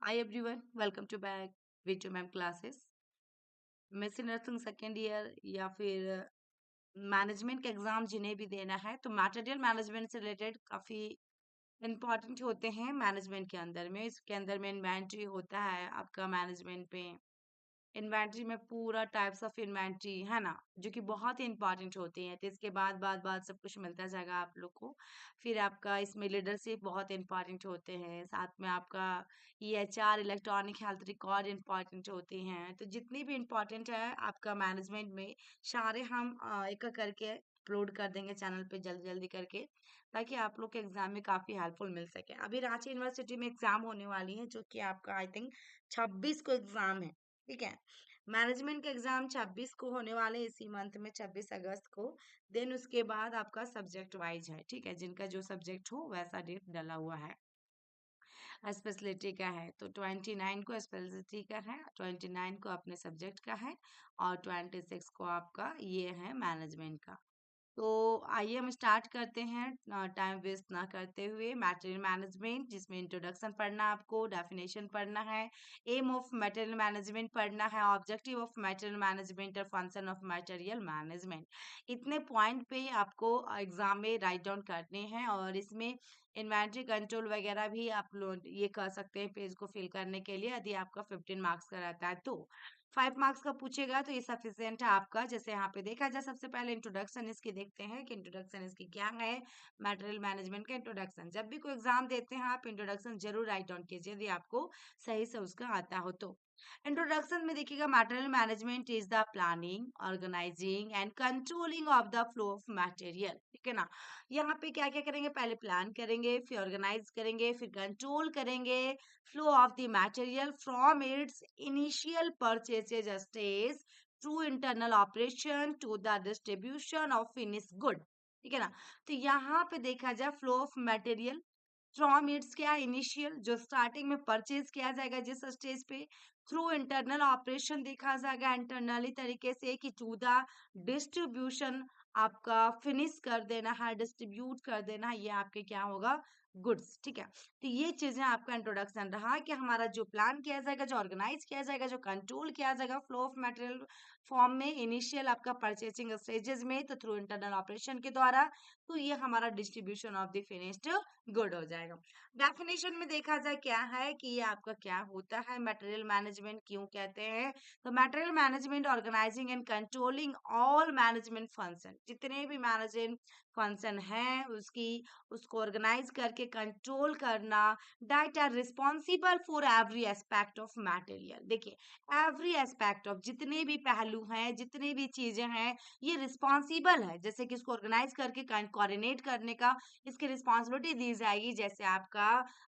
Hi everyone, welcome to back with ma'am classes. MSc nursing second year या फिर management का exam जिन्हें भी देना है तो मटेरियल मैनेजमेंट से रिलेटेड काफ़ी इंपॉर्टेंट होते हैं मैनेजमेंट के अंदर में। इसके अंदर में इन्वेंट्री होता है आपका मैनेजमेंट पे। इन्वेंट्री में पूरा टाइप्स ऑफ इन्वेंट्री है ना, जो कि बहुत ही इंपॉर्टेंट होती है। तो इसके बाद सब कुछ मिलता जाएगा आप लोग को। फिर आपका इसमें लीडरशिप बहुत इंपॉर्टेंट होते हैं, साथ में आपका EHR electronic health record important होते हैं। तो जितनी भी इंपॉर्टेंट है आपका मैनेजमेंट में, सारे हम एक एक करके अपलोड कर देंगे चैनल पे जल्दी जल्दी करके, ताकि आप लोग के एग्जाम में काफ़ी हेल्पफुल मिल सके। अभी रांची यूनिवर्सिटी में एग्जाम होने वाली है, जो कि आपका आई थिंक 26 को एग्जाम है। ठीक है, मैनेजमेंट का एग्जाम 26 को होने वाले, इसी मंथ में 26 अगस्त को। देन उसके बाद आपका सब्जेक्ट वाइज है, ठीक है, जिनका जो सब्जेक्ट हो वैसा डेट डला हुआ है। स्पेशलिटी का है तो 29 को स्पेशलिटी का है, 29 को अपने सब्जेक्ट का है, और 26 को आपका ये है मैनेजमेंट का। तो आइए हम स्टार्ट करते हैं टाइम वेस्ट ना करते हुए। मटेरियल मैनेजमेंट, जिसमें इंट्रोडक्शन पढ़ना, आपको डेफिनेशन पढ़ना है, एम ऑफ मटेरियल मैनेजमेंट पढ़ना है, ऑब्जेक्टिव ऑफ मटेरियल मैनेजमेंट और फंक्शन ऑफ मटेरियल मैनेजमेंट। इतने पॉइंट पे आपको एग्जाम में राइट डाउन करने हैं। और इसमें इन्वेंट्री कंट्रोल वगैरह भी आप लोग ये कर सकते हैं पेज को फिल करने के लिए, यदि आपका 15 मार्क्स का रहता है तो। 5 मार्क्स का पूछेगा तो ये सफिशियंट है आपका। जैसे यहाँ पे देखा जाए, सबसे पहले इंट्रोडक्शन इसकी देखते हैं कि इंट्रोडक्शन इसकी क्या है। मटेरियल मैनेजमेंट का इंट्रोडक्शन, जब भी कोई एग्जाम देते हैं आप इंट्रोडक्शन जरूर राइट डाउन कीजिए, यदि आपको सही से उसका आता हो तो। इंट्रोडक्शन में देखिएगा, material management is the planning, organising and controlling of the flow of material. ठीक है ना, यहाँ पे क्या क्या करेंगे, पहले प्लान करेंगे, फिर ऑर्गेनाइज करेंगे, फिर कंट्रोल करेंगे flow of the material from its initial purchases stage through internal operation to the distribution of finish good. ठीक है ना, तो यहाँ पे देखा जाए flow of material from its क्या, इनिशियल, जो स्टार्टिंग में परचेज किया जाएगा जिस स्टेज पे, थ्रू इंटरनल ऑपरेशन देखा जाएगा इंटरनली तरीके से, कि टू द डिस्ट्रीब्यूशन, आपका फिनिश कर देना है, डिस्ट्रीब्यूट कर देना है, ये आपके क्या होगा, गुड्स। ठीक है, तो ये चीजें आपका इंट्रोडक्शन रहा, कि हमारा जो प्लान किया जाएगा, जो ऑर्गेनाइज किया जाएगा, जो कंट्रोल किया जाएगा फ्लो ऑफ मटेरियल फॉर्म में, इनिशियल आपका परचेसिंग स्टेजेस में, तो थ्रू इंटरनल ऑपरेशन के द्वारा, तो ये हमारा distribution of the finished good हो जाएगा। डेफिनेशन में देखा जाए क्या है, कि ये आपका क्या होता है, मटेरियल मैनेजमेंट क्यों कहते हैं। तो material management organising and controlling all management function, जितने भी मैनेजमेंट फंक्शन है उसको ऑर्गेनाइज करके कंट्रोल करना, that are responsible for every aspect of material. देखिए, एवरी एस्पेक्ट ऑफ, जितने भी पहलू हैं, जितने भी चीजें हैं, ये रिस्पॉन्सिबल है। जैसे कि इसको ऑर्गेनाइज करके कोऑर्डिनेट करने का इसकी रिस्पॉन्सिबिलिटी दी जाएगी, जैसे आपका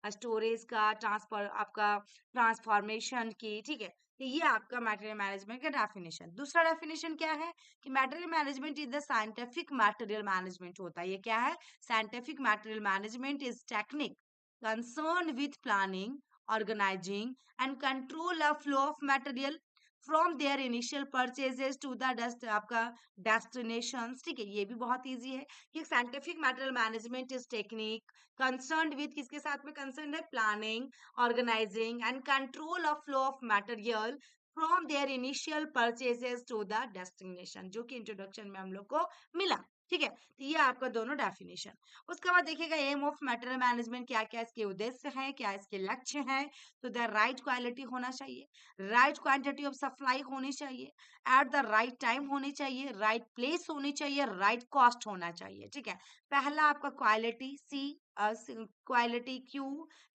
स्टोरेज का, ट्रांसफर, आपका ट्रांसफॉर्मेशन की। ठीक है, तो ये आपका मटेरियल मैनेजमेंट का डेफिनेशन। दूसरा डेफिनेशन क्या है, कि material management is the scientific material management होता है। ये क्या है, scientific material management is technique concerned with planning, organizing, and control of flow of material from their initial purchases to the आपका destinations। ठीक है, ये भी बहुत इजी है, कि scientific material management is technique concerned with, किसके साथ में कंसर्न है, planning, organising and control of flow of material from their initial purchases to the destination, जो कि इंट्रोडक्शन में हम लोग को मिला। ठीक है, तो ये आपका दोनों डेफिनेशन। उसके बाद देखिएगा, एम ऑफ मटेरियल मैनेजमेंट क्या क्या इसके उद्देश्य हैं, क्या इसके लक्ष्य हैं। तो द राइट क्वालिटी होना चाहिए, राइट क्वांटिटी ऑफ सप्लाई होनी चाहिए, एट द राइट टाइम होनी चाहिए, राइट प्लेस होनी चाहिए, राइट कॉस्ट होना चाहिए। ठीक है, पहला आपका क्वालिटी सी, क्वालिटी क्यू,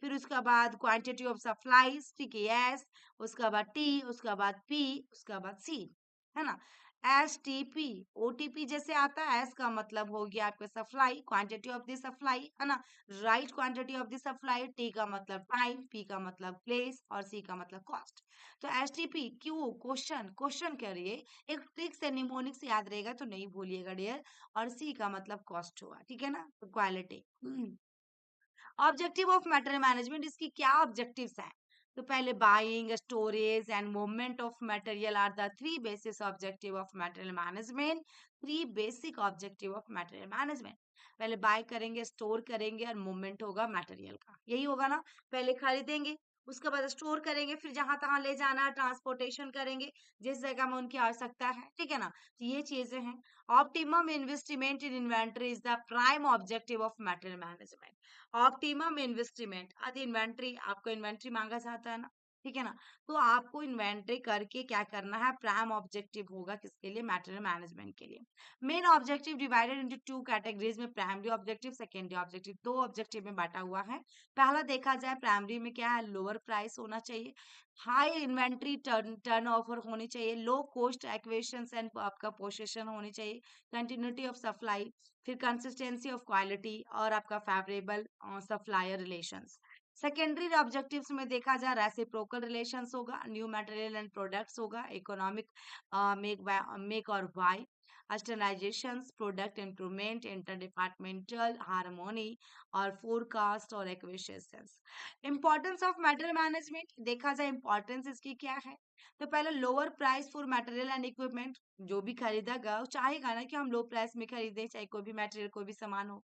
फिर उसके बाद क्वांटिटी ऑफ सप्लाईज, ठीक है, एस, उसके बाद टी, उसके बाद पी, उसके बाद सी, है ना। STP, OTP जैसे आता है, एस का मतलब हो गया आपका supply, quantity of the supply, है ना, right quantity of the supply, T का मतलब टाइम, पी का मतलब प्लेस, और सी का मतलब कॉस्ट। तो STP क्यू, क्वेश्चन, क्वेश्चन करिए, एक ट्रिक से निमोनिक से याद रहेगा तो नहीं भूलिएगा डियर, और सी का मतलब कॉस्ट हुआ। ठीक है ना, तो quality. Objective of material management, इसकी क्या ऑब्जेक्टिव्स हैं। तो पहले buying, storage and movement of material are the three basis objective of material management. Three basic objective of material management, पहले बाय करेंगे, स्टोर करेंगे, और मूवमेंट होगा मटेरियल का, यही होगा ना। पहले खरीदेंगे, उसके बाद स्टोर करेंगे, फिर जहाँ-तहाँ ले जाना है, ट्रांसपोर्टेशन करेंगे, जिस जगह में उनकी आवश्यकता है, ठीक है ना? तो ये चीज़ें हैं। Optimum investment in inventory is the prime objective of material management. Optimum investment आदि इन्वेंटरी आपको इन्वेंटरी माँगा जाता है ना, ठीक है ना? तो आपको इन्वेंटरी करके क्या करना है, प्राइम ऑब्जेक्टिव होगा किसके लिए? मटेरियल मैनेजमेंट के लिए। Main objective divided into 2 categories में primary objective, secondary objective 2 objective में बाँटा हुआ है। पहला देखा जाए प्राइमरी में क्या है, लोअर प्राइस होना चाहिए, हाई इन्वेंट्री टर्नओवर होनी चाहिए, लो कॉस्ट एक्विजिशंस एंड आपका पोजीशन होनी चाहिए, कंटिन्यूटी ऑफ सप्लाई, फिर कंसिस्टेंसी ऑफ क्वालिटी और आपका favourable supplier relations. Secondary objectives में देखा जाए रेसिप्रोकल रिलेशंस होगा, न्यू मटेरियल एंड प्रोडक्ट्स होगा, इकोनॉमिक मेक और bye, externalizations, product improvement, interdepartmental harmony और forecast और acquisitions। Importance of material management देखा जाए importance इसकी क्या है, तो पहले lower price for material and equipment, जो भी खरीदेगा वो चाहेगा ना कि हम लो प्राइस में खरीदें, चाहे कोई भी मटेरियल कोई भी सामान हो।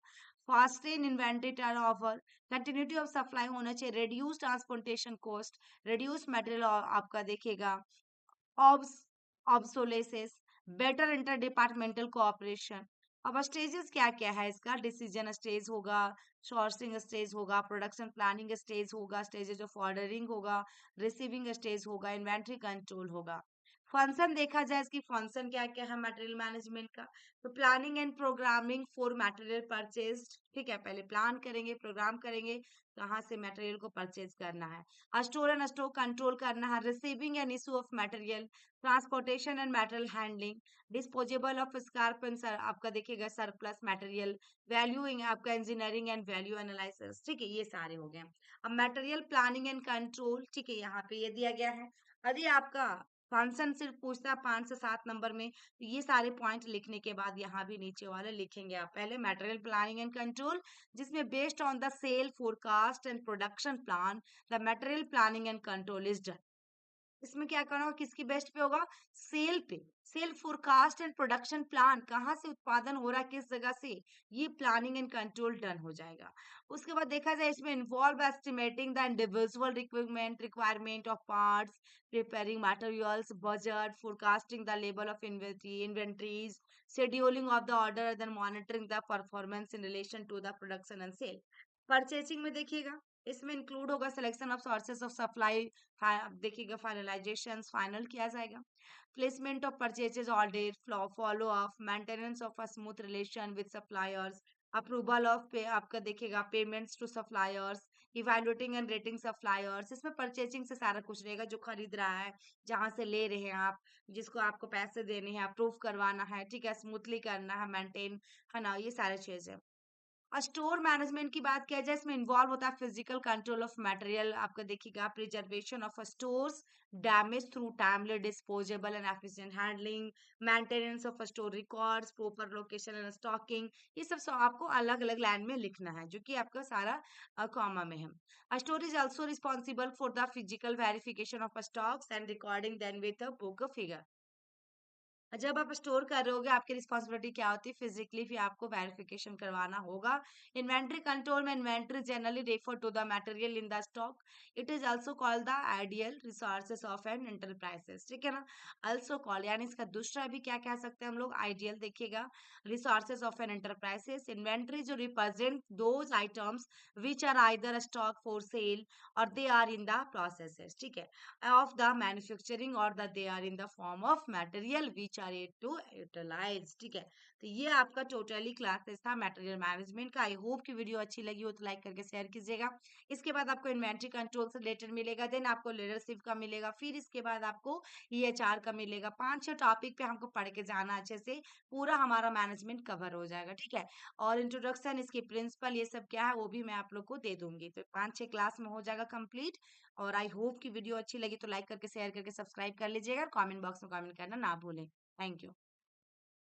Fast in inventory turn over, continuity of supply होना चाहिए, reduce transportation cost, reduce material आपका देखिएगा, obs obsolescence, better inter departmental cooperation. अब स्टेजेस क्या क्या है इसका, डिसीजन स्टेज होगा, सोर्सिंग स्टेज होगा, प्रोडक्शन प्लानिंग स्टेज होगा, स्टेजेस ऑफ ऑर्डरिंग होगा, रिसीविंग स्टेज होगा, इन्वेंट्री कंट्रोल होगा। फंक्शन देखा जाए इसकी फंक्शन क्या क्या है मटेरियल मैनेजमेंट का, तो planning and programming for material purchase, ठीक है, पहले प्लान करेंगे, प्रोग्राम करेंगे कहाँ से मटेरियल को परचेज करना है, स्टोर एंड स्टॉक कंट्रोल करना है, receiving end issue of material, transportation and material handling, disposable of scrap and आपका देखिएगा सरप्लस मटेरियल, वैल्यूइंग आपका इंजीनियरिंग एंड वैल्यू एनालिसिस, ठीक है, ये सारे हो गए। अब मटेरियल प्लानिंग एंड कंट्रोल, ठीक है, यहाँ पे ये दिया गया है। यदि आपका फंक्शन सिर्फ पूछता है 5 से 7 नंबर में, तो ये सारे पॉइंट लिखने के बाद यहाँ भी नीचे वाले लिखेंगे आप, पहले मटेरियल प्लानिंग एंड कंट्रोल, जिसमें based on the sale forecast and production plan the material planning and control is done. इसमें क्या करना होगा, किसकी बेस्ट पे होगा, सेल पे, sale forecast and production plan, कहाँ से उत्पादन हो रहा है किस जगह से, ये प्लानिंग एंड कंट्रोल डन हो जाएगा। उसके बाद देखा जाए इसमें involve estimating the individual requirement requirement of parts, preparing materials, budget, forecasting the level of inventories, scheduling of the order, then monitoring the performance in relation to the production and sale. Purchasing में देखिएगा, इसमें include होगा selection of sources of supply, देखिएगा finalisation final किया जाएगा, placement of purchases audit, follow up, maintenance of a smooth relation with suppliers, approval of pay आपका देखिएगा payments to suppliers, evaluating and rating suppliers. इसमें purchasing से सारा कुछ रहेगा, जो खरीद रहा है, जहां से ले रहे हैं आप, जिसको आपको पैसे देने हैं, अप्रूव करवाना है, ठीक है, स्मूथली करना है, मेंटेन, है ना, ये सारे चीज है। स्टोर मैनेजमेंट की बात किया जाए, इसमें इन्वॉल्व होता है फिजिकल कंट्रोल ऑफ मटेरियल, आपका देखिएगा preservation of stores, damage through timely disposable and efficient handling, maintenance of store records, proper location and stocking, ये सब आपको अलग अलग लाइन में लिखना है, जो कि आपका सारा कॉमा में है। Store is also responsible for the physical verification of stocks and recording then with a book figure. जब आप स्टोर कर रहे होगे, आपकी रिस्पॉन्सिबिलिटी क्या होती है, फिजिकली भी आपको वेरिफिकेशन करवाना होगा। इन्वेंट्री कंट्रोल में inventory generally refer to the material in the stock, it is also called the ideal resources of an enterprises, ठीक है ना, आल्सो कॉल, यानी इसका दूसरा भी क्या कह सकते हैं हम लोग, आइडियल देखिएगा, resources of an enterprises, inventory जो represent those items which are either stock for sale और they are in the processes, ठीक है, of the manufacturing or the they are in the form of material which are yet to utilize, ठीक है। तो ये आपका totally classes था material management का। आई होप कि वीडियो अच्छी लगी हो तो लाइक करके शेयर कीजिएगा। इसके बाद आपको इन्वेंट्री कंट्रोल से रिलेटेड मिलेगा, देन आपको लीडरशिप का मिलेगा, फिर इसके बाद आपको EHR का मिलेगा। 5-6 टॉपिक पे हमको पढ़ के जाना अच्छे से, पूरा हमारा मैनेजमेंट कवर हो जाएगा, ठीक है। और इंट्रोडक्शन, इसकी प्रिंसिपल, ये सब क्या है वो भी मैं आप लोग को दे दूंगी, तो 5-6 क्लास में हो जाएगा कंप्लीट। और आई होप कि वीडियो अच्छी लगी तो लाइक करके शेयर करके सब्सक्राइब कर लीजिएगा, और कमेंट बॉक्स में कमेंट करना ना भूलें। Thank you.